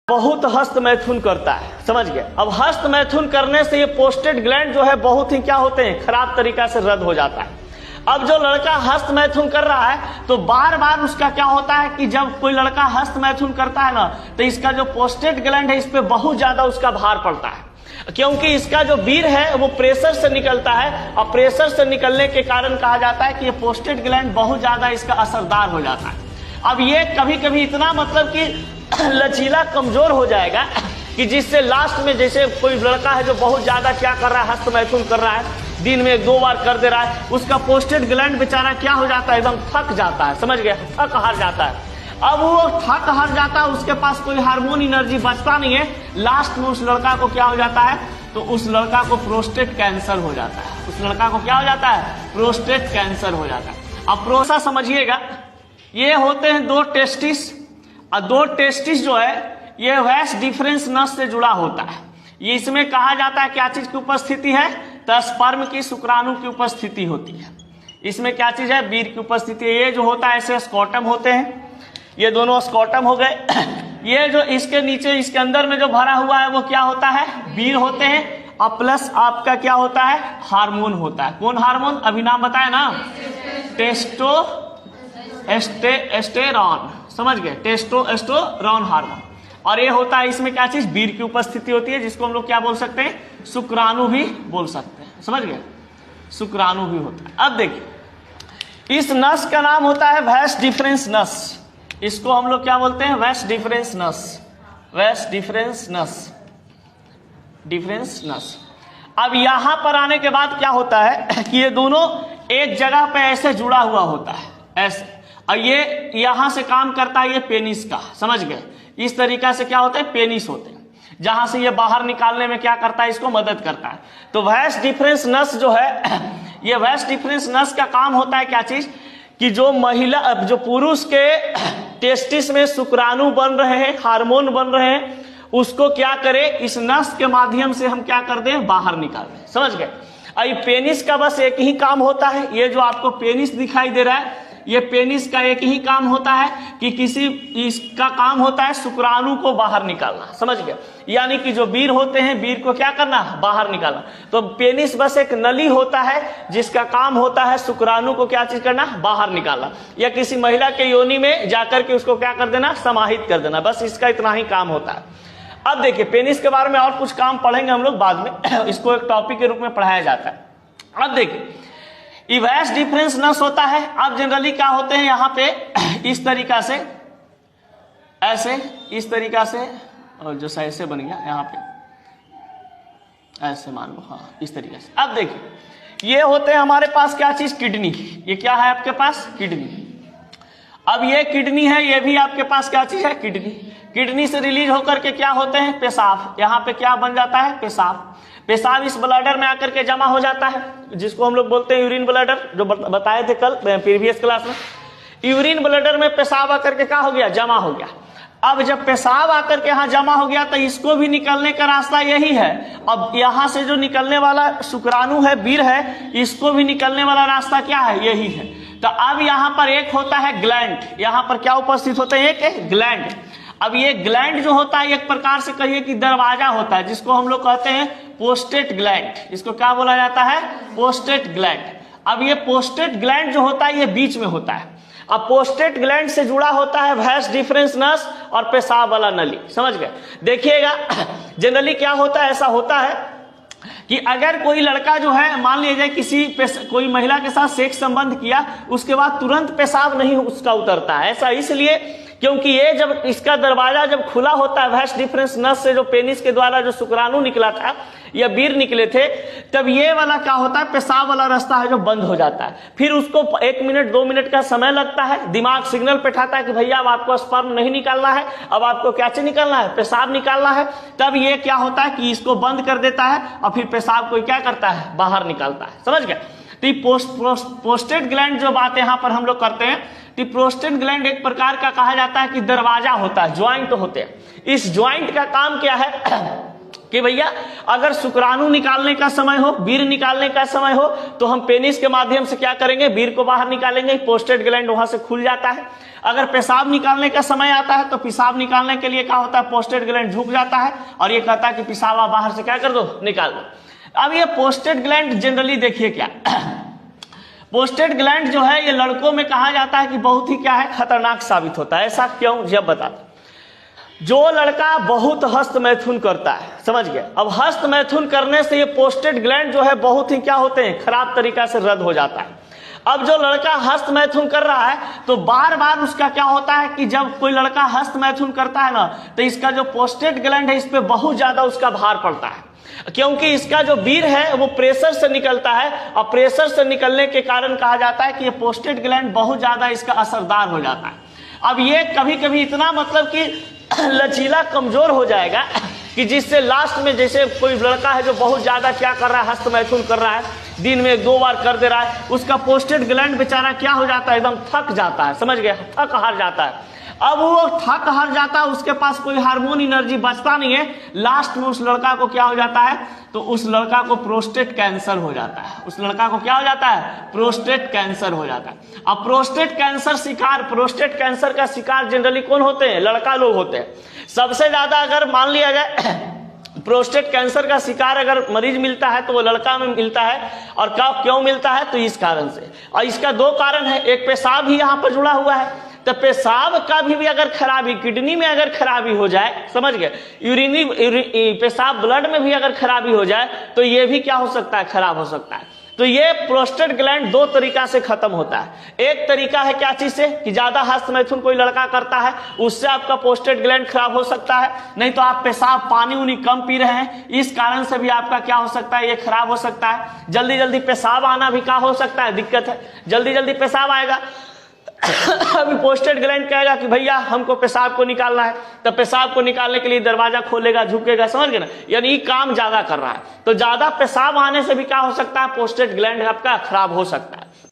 बहुत हस्त मैथुन करता है, समझ गए। अब हस्त मैथुन करने से ये पोस्टेड ग्लैंड जो है बहुत ही क्या होते हैं, खराब तरीका से रद्द हो जाता है। अब जो लड़का हस्त मैथुन कर रहा है तो बार बार उसका क्या होता है कि जब कोई लड़का हस्त मैथुन करता है ना तो इसका जो पोस्टेड ग्लैंड है इस पे बहुत ज्यादा उसका भार पड़ता है, क्योंकि इसका जो वीर है वो प्रेशर से निकलता है और प्रेशर से निकलने के कारण कहा जाता है कि ये पोस्टेड ग्लैंड बहुत ज्यादा इसका असरदार हो जाता है। अब ये कभी कभी इतना मतलब कि लचीला कमजोर हो जाएगा कि जिससे लास्ट में जैसे कोई लड़का है जो बहुत ज्यादा क्या कर रहा है, हस्त मैथुन कर रहा है, दिन में 2 बार कर दे रहा है, उसका पोस्टेड ग्लैंड बेचारा क्या हो जाता है, एकदम थक जाता है, समझ गए, थक हार जाता है। अब वो थक हार जाता है, उसके पास कोई हार्मोन एनर्जी बचता नहीं है, लास्ट में उस लड़का को क्या हो जाता है, तो उस लड़का को प्रोस्टेट कैंसर हो जाता है। उस लड़का को क्या हो जाता है, प्रोस्टेट कैंसर हो जाता है। अब प्रोसा समझिएगा, ये होते हैं 2 टेस्टिस और 2 टेस्टिस जो है ये वैस डिफरेंस नस से जुड़ा होता है। ये इसमें कहा जाता है क्या चीज की उपस्थिति है, तो स्पर्म की शुक्राणु की उपस्थिति होती है। इसमें क्या चीज है, वीर की उपस्थिति है। ये जो होता है ऐसे स्कॉटम होते हैं, ये दोनों स्कॉटम हो गए। ये जो इसके नीचे इसके अंदर में जो भरा हुआ है वो क्या होता है, वीर होते हैं और प्लस आपका क्या होता है, हार्मोन होता है। कौन हार्मोन, अभी नाम बताया ना, टेस्टोस्टेरोन, समझ गए, टेस्टोस्टेरोन हार्मोन। और ये होता है इसमें क्या चीज, वीर की उपस्थिति होती है, जिसको हम लोग क्या बोल सकते हैं, शुक्राणु भी बोल सकते हैं, समझ गए, शुक्राणु भी होता है। अब देखिए इस नस का नाम होता है वैस डिफरेंस नस। इसको हम लोग क्या बोलते हैं, वैस डिफरेंस नस, वैस डिफरेंस नस, डिफरेंस नस। अब यहां पर आने के बाद क्या होता है कि ये दोनों एक जगह पे ऐसे जुड़ा हुआ होता है, ऐसे, और ये यहां से काम करता है ये पेनिस का, समझ गए। इस तरीका से क्या होता है, पेनिस होते हैं, जहां से ये बाहर निकालने में क्या करता है, इसको मदद करता है। तो वैस डिफरेंस नस जो है ये वैस डिफरेंस नस का काम होता है क्या चीज, कि जो महिला, जो पुरुष के टेस्टिस में शुक्राणु बन रहे हैं, हार्मोन बन रहे हैं, उसको क्या करे, इस नस के माध्यम से हम क्या कर दें, बाहर निकाल दें, समझ गए। ये पेनिस का बस एक ही काम होता है, ये जो आपको पेनिस दिखाई दे रहा है ये पेनिस का एक ही काम होता है कि किसी, इसका काम होता है शुक्राणु को बाहर निकालना, समझ गए। यानी कि जो वीर होते हैं, वीर को क्या करना, बाहर निकालना। तो पेनिस बस एक नली होता है जिसका काम होता है शुक्राणु को क्या चीज करना, बाहर निकालना, या किसी महिला के योनि में जाकर के उसको क्या कर देना, समाहित कर देना, बस इसका इतना ही काम होता है। अब देखिए पेनिस के बारे में और कुछ काम पढ़ेंगे हम लोग बाद में, इसको एक टॉपिक के रूप में पढ़ाया जाता है। अब देखिए वैस डिफरेंस नस होता है। अब जनरली क्या होते हैं यहाँ पे इस तरीका से, ऐसे, इस तरीका से, और जो ऐसे बन गया यहाँ पे ऐसे मान लो, हाँ इस तरीके से। अब देखिए ये होते हैं हमारे पास क्या चीज, किडनी। ये क्या है आपके पास, किडनी। अब ये किडनी है, ये भी आपके पास क्या चीज है, किडनी। किडनी से रिलीज होकर के क्या होते हैं, पेशाब। यहाँ पे क्या बन जाता है, पेशाब। पेशाब इस ब्लैडर में आकर के जमा हो जाता है, जिसको हम लोग बोलते हैं यूरिन ब्लैडर, जो बताए थे कल प्रीवियस क्लास में। यूरिन ब्लैडर में पेशाब आकर के क्या हो गया, जमा हो गया। अब जब पेशाब आकर के यहाँ जमा हो गया तो इसको भी निकलने का रास्ता यही है। अब यहाँ से जो निकलने वाला शुक्राणु है, वीर है, इसको भी निकलने वाला रास्ता क्या है, यही है। तो अब यहाँ पर एक होता है ग्लैंड, यहाँ पर क्या उपस्थित होता है, एक ग्लैंड। अब ये ग्लैंड जो होता है एक प्रकार से कहिए कि दरवाजा होता है, जिसको हम लोग कहते हैं पोस्टेट ग्लैंड। इसको क्या बोला जाता है, पोस्टेट ग्लैंड। अब ये पोस्टेट ग्लैंड जो होता है ये बीच में होता है। अब पोस्टेट ग्लैंड से जुड़ा होता है वैस डिफरेंस नस और पेशाब वाला नली, समझ गए। देखिएगा जनरली क्या होता है, ऐसा होता है कि अगर कोई लड़का जो है, मान लीजिए किसी कोई महिला के साथ सेक्स संबंध किया, उसके बाद तुरंत पेशाब नहीं उसका उतरता है। ऐसा इसलिए क्योंकि ये जब इसका दरवाजा जब खुला होता है वैस डिफरेंस नस से, जो पेनिस के द्वारा जो शुक्राणु निकला था या वीर निकले थे, तब ये वाला क्या होता है, पेशाब वाला रास्ता है जो बंद हो जाता है। फिर उसको 1 मिनट 2 मिनट का समय लगता है, दिमाग सिग्नल बैठाता है कि भैया अब आपको स्पर्म नहीं निकालना है, अब आपको क्या चीज निकालना है, पेशाब निकालना है। तब ये क्या होता है कि इसको बंद कर देता है और फिर पेशाब को क्या करता है, बाहर निकालता है, समझ गए। तो पोस्टेड ग्लैंड जो बात यहाँ पर हम लोग करते हैं, तो प्रोस्टेट ग्लैंड एक प्रकार का कहा जाता है कि दरवाजा होता है, ज्वाइंट होते हैं। इस ज्वाइंट का काम क्या है कि भैया अगर शुक्राणु निकालने का समय हो, वीर्य निकालने का समय हो, तो हम पेनिस के माध्यम से क्या करेंगे, वीर्य को बाहर निकालेंगे, प्रोस्टेट ग्लैंड वहां से खुल जाता है। अगर पेशाब निकालने का समय आता है तो पेशाब निकालने के लिए क्या होता है, प्रोस्टेट ग्लैंड झुक जाता है और ये कहता है कि पेशाब आप बाहर से क्या कर दो, निकाल दो। अब ये प्रोस्टेट ग्लैंड जनरली देखिए क्या प्रोस्टेट ग्लैंड जो है ये लड़कों में कहा जाता है कि बहुत ही क्या है, खतरनाक साबित होता है। ऐसा क्यों, जब बताता। जो लड़का बहुत हस्त मैथुन करता है, समझ गए, अब हस्त मैथुन करने से ये प्रोस्टेट ग्लैंड जो है बहुत ही क्या होते हैं, खराब तरीका से रद्द हो जाता है। अब जो लड़का हस्त मैथुन कर रहा है तो बार बार उसका क्या होता है कि जब कोई लड़का हस्त मैथुन करता है ना, तो इसका जो प्रोस्टेट ग्लैंड है इस पे बहुत ज्यादा उसका भार पड़ता है, क्योंकि इसका जो वीर्य है वो प्रेशर से निकलता है और प्रेशर से निकलने के कारण कहा जाता है कि ये प्रोस्टेट ग्लैंड बहुत ज्यादा इसका असरदार हो जाता है। अब ये कभी कभी इतना मतलब कि लचीला कमजोर हो जाएगा कि जिससे लास्ट में जैसे कोई लड़का है जो बहुत ज्यादा क्या कर रहा है, हस्त मैथुन कर रहा है, दिन में 2 बार कर दे रहा है, उसका प्रोस्टेट ग्लैंड बेचारा क्या हो जाता है, एकदम थक जाता है, समझ गए, थक हार जाता है। अब वो थक हार जाता है, उसके पास कोई हार्मोन एनर्जी बचता नहीं है, लास्ट में उस लड़का को क्या हो जाता है, तो उस लड़का को प्रोस्टेट कैंसर हो जाता है। उस लड़का को क्या हो जाता है, प्रोस्टेट कैंसर हो जाता है। अब प्रोस्टेट कैंसर का शिकार जनरली कौन होते हैं, लड़का लोग होते हैं। सबसे ज्यादा अगर मान लिया जाए प्रोस्टेट कैंसर का शिकार अगर मरीज मिलता है तो वो लड़का में मिलता है। और क्यों मिलता है, तो इस कारण से, और इसका 2 कारण है, एक पेशाब ही यहाँ पर जुड़ा हुआ है, तो पेशाब का भी अगर खराबी, किडनी में अगर खराबी हो जाए, समझ गए, पेशाब ब्लड में भी अगर खराबी हो जाए तो ये भी क्या हो सकता है, खराब हो सकता है। तो ये प्रोस्टेट ग्लैंड 2 तरीका से खत्म होता है। एक तरीका है क्या चीज से, कि ज्यादा हस्त मैथुन कोई लड़का करता है, उससे आपका प्रोस्टेट ग्लैंड खराब हो सकता है। नहीं तो आप पेशाब पानी उनी कम पी रहे हैं, इस कारण से भी आपका क्या हो सकता है, ये खराब हो सकता है। जल्दी जल्दी पेशाब आना भी क्या हो सकता है, दिक्कत है, जल्दी जल्दी पेशाब आएगा। अभी प्रोस्टेट ग्लैंड कहेगा कि भैया हमको पेशाब को निकालना है, तो पेशाब को निकालने के लिए दरवाजा खोलेगा, झुकेगा, समझ गए ना, यानी काम ज्यादा कर रहा है। तो ज्यादा पेशाब आने से भी क्या हो सकता है, प्रोस्टेट ग्लैंड आपका खराब हो सकता है।